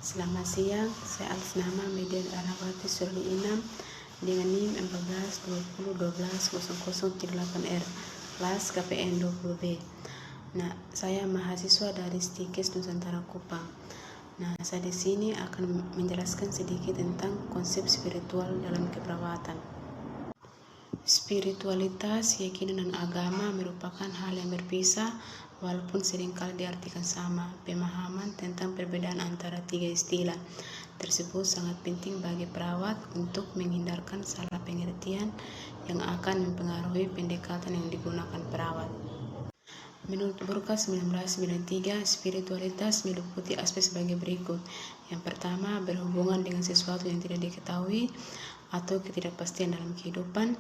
Selamat siang, saya Alfnama Median Arawati Surli Inam dengan NIM 1420120038R kelas KPN 20B. Nah, saya mahasiswa dari STIKES Nusantara Kupang. Nah, saya di sini akan menjelaskan sedikit tentang konsep spiritual dalam keperawatan. Spiritualitas, keyakinan, dan agama merupakan hal yang berpisah walaupun seringkali diartikan sama. Pemahaman tentang perbedaan antara tiga istilah tersebut sangat penting bagi perawat untuk menghindarkan salah pengertian yang akan mempengaruhi pendekatan yang digunakan perawat. Menurut Burkhardt 1993, spiritualitas meliputi aspek sebagai berikut. Yang pertama, berhubungan dengan sesuatu yang tidak diketahui atau ketidakpastian dalam kehidupan.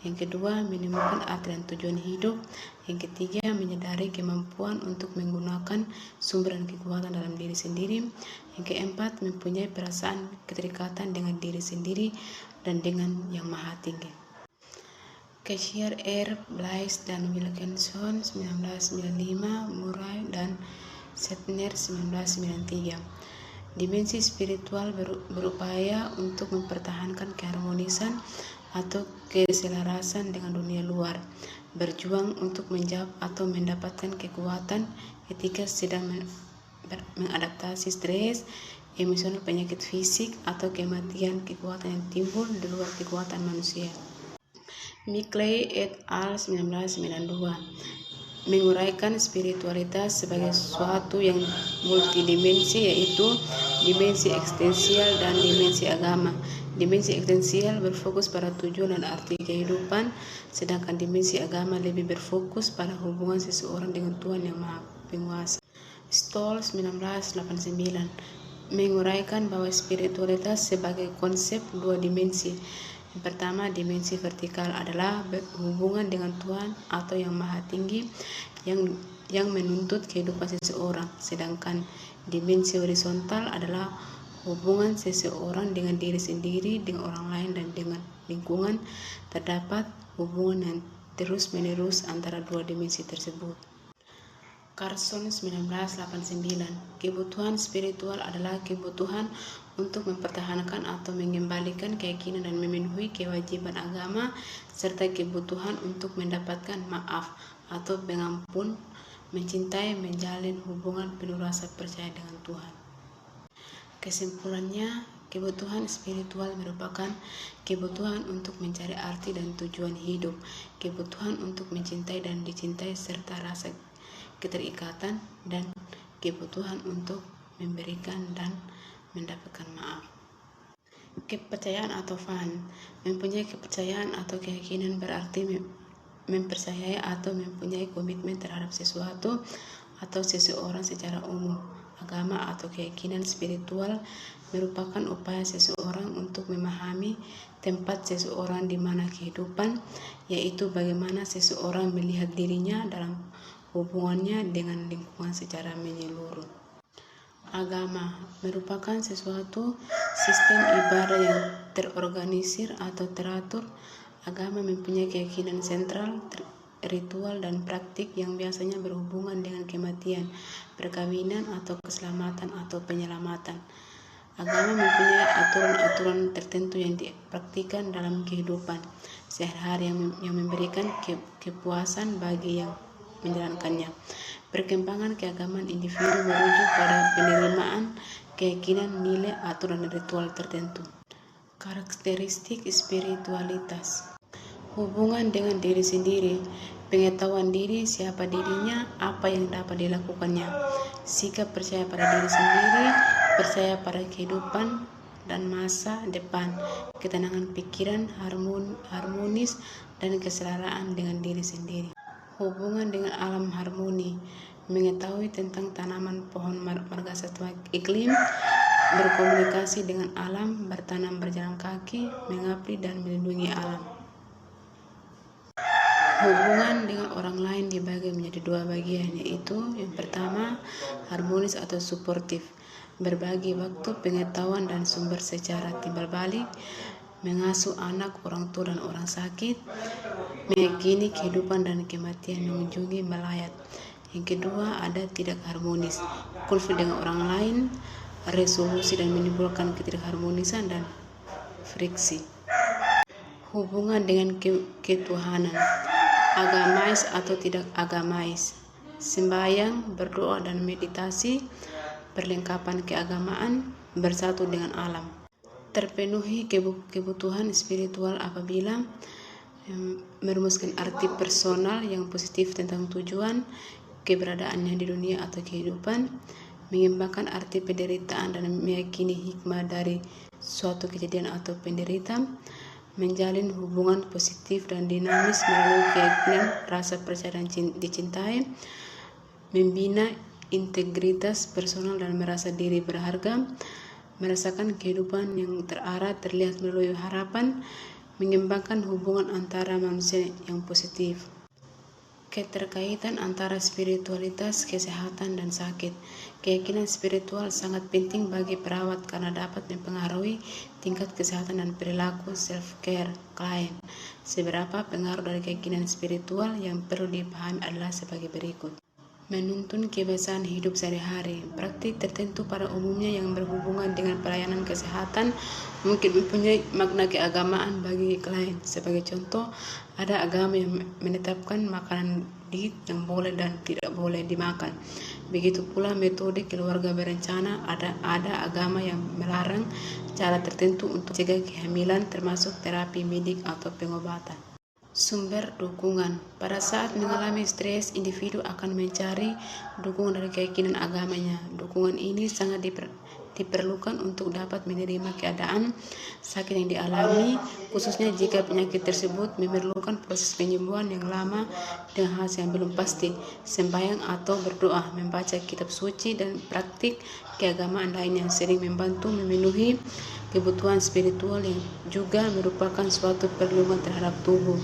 Yang kedua, menemukan arti dan tujuan hidup. Yang ketiga, menyadari kemampuan untuk menggunakan sumber dan kekuatan dalam diri sendiri. Yang keempat, mempunyai perasaan keterikatan dengan diri sendiri dan dengan yang maha tinggi. Cashier R. Blaise dan Wilkinson 1995, Murray dan Setner 1993. Dimensi spiritual berupaya untuk mempertahankan keharmonisan atau keselarasan dengan dunia luar, berjuang untuk menjawab atau mendapatkan kekuatan ketika sedang mengadaptasi stres, emosional, penyakit fisik, atau kematian, kekuatan yang timbul di luar kekuatan manusia. Mickley et al. 1992 menguraikan spiritualitas sebagai sesuatu yang multidimensi, yaitu dimensi eksistensial dan dimensi agama. Dimensi eksistensial berfokus pada tujuan dan arti kehidupan, sedangkan dimensi agama lebih berfokus pada hubungan seseorang dengan Tuhan yang Maha Penguasa. Stoll 1989 menguraikan bahwa spiritualitas sebagai konsep dua dimensi. Yang pertama, dimensi vertikal adalah hubungan dengan Tuhan atau yang Maha Tinggi yang menuntut kehidupan seseorang, sedangkan dimensi horizontal adalah hubungan seseorang dengan diri sendiri, dengan orang lain, dan dengan lingkungan. Terdapat hubungan yang terus-menerus antara dua dimensi tersebut. Carson 1989, kebutuhan spiritual adalah kebutuhan untuk mempertahankan atau mengembalikan keyakinan dan memenuhi kewajiban agama, serta kebutuhan untuk mendapatkan maaf atau pengampun, mencintai, menjalin hubungan penuh rasa percaya dengan Tuhan. Kesimpulannya, kebutuhan spiritual merupakan kebutuhan untuk mencari arti dan tujuan hidup, kebutuhan untuk mencintai dan dicintai serta rasa keterikatan, dan kebutuhan untuk memberikan dan mendapatkan maaf. Kepercayaan atau fan. Mempunyai kepercayaan atau keyakinan berarti mempercayai atau mempunyai komitmen terhadap sesuatu atau seseorang secara umum. Agama atau keyakinan spiritual merupakan upaya seseorang untuk memahami tempat seseorang di mana kehidupan, yaitu bagaimana seseorang melihat dirinya dalam hubungannya dengan lingkungan secara menyeluruh. Agama merupakan sesuatu sistem ibadah yang terorganisir atau teratur. Agama mempunyai keyakinan sentral, ritual, dan praktik yang biasanya berhubungan dengan kematian, perkawinan, atau keselamatan atau penyelamatan. Agama mempunyai aturan-aturan tertentu yang dipraktikkan dalam kehidupan sehari-hari yang memberikan kepuasan bagi yang menjalankannya. Perkembangan keagamaan individu merujuk pada penerimaan keyakinan, nilai, aturan, dan ritual tertentu. Karakteristik spiritualitas: hubungan dengan diri sendiri, pengetahuan diri, siapa dirinya, apa yang dapat dilakukannya, sikap percaya pada diri sendiri, percaya pada kehidupan dan masa depan, ketenangan pikiran, harmonis, dan kesetaraan dengan diri sendiri. Hubungan dengan alam harmoni, mengetahui tentang tanaman, pohon, marga satwa, iklim, berkomunikasi dengan alam, bertanam, berjalan kaki, mengabdi dan melindungi alam. Hubungan dengan orang lain dibagi menjadi dua bagian, yaitu yang pertama, harmonis atau suportif, berbagi waktu, pengetahuan, dan sumber secara timbal balik, mengasuh anak, orang tua, dan orang sakit, meyakini kehidupan dan kematian, mengunjungi melayat. Yang kedua, ada tidak harmonis, konflik dengan orang lain, resolusi dan menimbulkan ketidakharmonisan dan friksi. Hubungan dengan ketuhanan, agamais atau tidak agamais, sembahyang, berdoa dan meditasi, perlengkapan keagamaan, bersatu dengan alam. Terpenuhi kebutuhan spiritual apabila merumuskan arti personal yang positif tentang tujuan keberadaannya di dunia atau kehidupan, mengembangkan arti penderitaan dan meyakini hikmah dari suatu kejadian atau penderita, menjalin hubungan positif dan dinamis melalui keyakinan, rasa percaya dan dicintai, membina integritas personal dan merasa diri berharga, merasakan kehidupan yang terarah terlihat melalui harapan, mengembangkan hubungan antara manusia yang positif. Keterkaitan antara spiritualitas, kesehatan, dan sakit. Keyakinan spiritual sangat penting bagi perawat karena dapat mempengaruhi tingkat kesehatan dan perilaku self-care klien. Seberapa pengaruh dari keyakinan spiritual yang perlu dipahami adalah sebagai berikut. Menuntun kebiasaan hidup sehari-hari. Praktik tertentu pada umumnya yang berhubungan dengan pelayanan kesehatan mungkin mempunyai makna keagamaan bagi klien. Sebagai contoh, ada agama yang menetapkan makanan diet yang boleh dan tidak boleh dimakan. Begitu pula metode keluarga berencana. Ada agama yang melarang cara tertentu untuk mencegah kehamilan, termasuk terapi medik atau pengobatan. Sumber dukungan. Pada saat mengalami stres, individu akan mencari dukungan dari keyakinan agamanya. Dukungan ini sangat diperlukan untuk dapat menerima keadaan sakit yang dialami, khususnya jika penyakit tersebut memerlukan proses penyembuhan yang lama dengan hasil yang belum pasti. Sembahyang atau berdoa, membaca kitab suci, dan praktik keagamaan lain yang sering membantu memenuhi kebutuhan spiritual yang juga merupakan suatu perlindungan terhadap tubuh.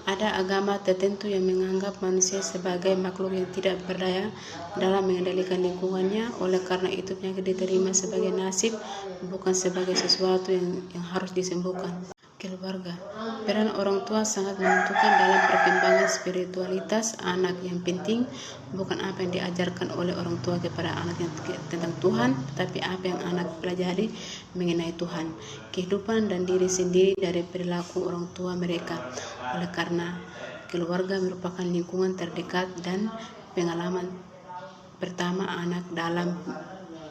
Ada agama tertentu yang menganggap manusia sebagai makhluk yang tidak berdaya dalam mengendalikan lingkungannya, oleh karena itu penyakit diterima sebagai nasib, bukan sebagai sesuatu yang harus disembuhkan. Keluarga. Peran orang tua sangat menentukan dalam perkembangan spiritualitas anak. Yang penting bukan apa yang diajarkan oleh orang tua kepada anaknya tentang Tuhan, tetapi apa yang anak pelajari mengenai Tuhan, kehidupan dan diri sendiri dari perilaku orang tua mereka. Oleh karena keluarga merupakan lingkungan terdekat dan pengalaman pertama anak dalam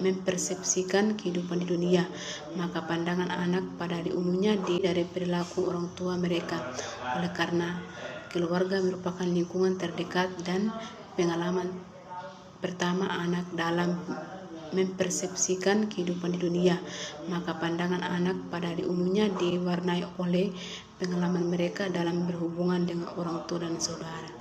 mempersepsikan kehidupan di dunia, maka pandangan anak pada umumnya dari perilaku orang tua mereka. Oleh karena keluarga merupakan lingkungan terdekat dan pengalaman pertama anak dalam mempersepsikan kehidupan di dunia, maka pandangan anak pada umumnya diwarnai oleh pengalaman mereka dalam berhubungan dengan orang tua dan saudara.